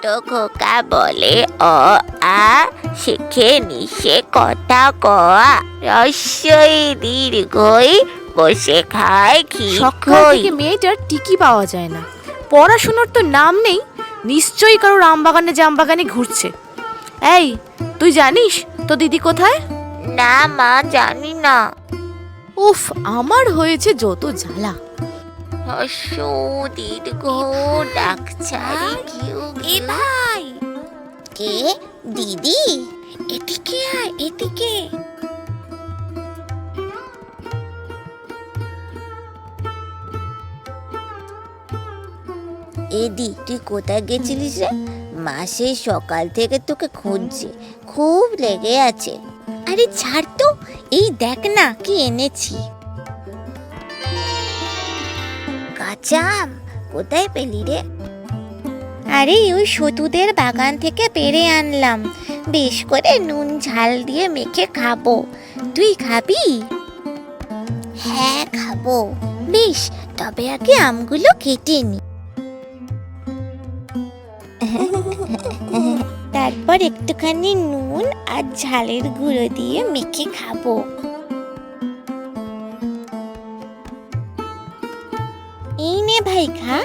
ছোট খোকা বলে অ আ, শিখে নিশে কথা কয়া, রস্যই দীর্ঘই, বসে খায় সকাল ক্ষীর। থেকে মেয়েটার টিকি পাওয়া যায় না, পড়াশোনার তো নাম নেই। নিশ্চয়ই কারোর আমবাগানে জামবাগানে ঘুরছে। এই, তুই জানিস তো দিদি কোথায়? না মা, জানি না। উফ, আমার হয়েছে যত জ্বালা। হস্য দীর্ঘ ডাকছারি কিউ ভাই, কে? দিদি, এদিকে আয়, এদিকে। এদি, তুই কোথায় গেছিলিস রে? মাসে সকাল থেকে তোকে খুঁজছে, খুব লেগে আছে। আরে ছাড় তো, এই দেখ না কি এনেছি। কাঁচা আম কোথায় পেলি রে? আরে ওই সতুদের বাগান থেকে পেড়ে আনলাম, বেশ করে নুন ঝাল দিয়ে মেখে খাবো। তুই খাবি? হ্যাঁ খাবো। বেশ, তবে আগে আমগুলো কেটে নি। তারপর একটুখানি নুন আর ঝালের গুঁড়ো দিয়ে মেখে খাবো। এই নে ভাই, খা।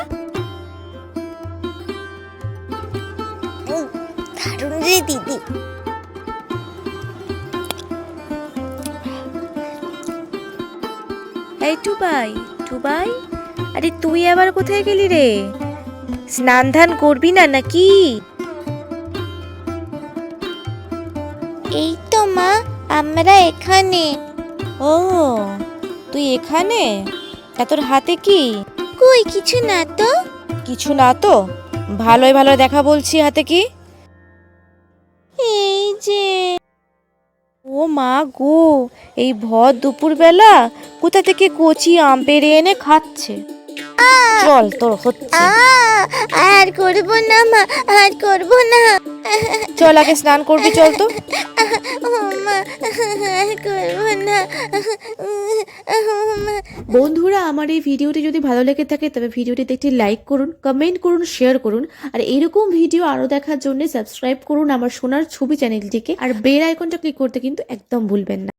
দারুণ রে দিদি। এই টুবাই, টুবাই, আরে তুই আবার কোথায় গেলি রে? স্নান ধান করবি না নাকি? এই তো মা, আমরা এখানে। ও, তুই এখানে? তা তোর হাতে কি? কই কিছু না তো। কিছু না তো? ভালোই ভালো দেখা বলছি, হাতে কি? এই যে। ও মা গো, এই ভর দুপুর বেলা কোথা থেকে কচি আম পেড়ে এনে খাচ্ছে। চল, তোর হচ্ছে। আর করব না মা, আর করব না। চল, আগে স্নান করবি, চল তো। ও মা, আর করব না। বন্ধুরা, আমার এই ভিডিওটি যদি ভালো লেগে থাকে তবে ভিডিওটিতে একটি লাইক করুন, কমেন্ট করুন, শেয়ার করুন। আর এরকম ভিডিও আরো দেখার জন্য সাবস্ক্রাইব করুন আমার সোনার ছবি চ্যানেলটিকে, আর বেল আইকনটা ক্লিক করতে কিন্তু একদম ভুলবেন না।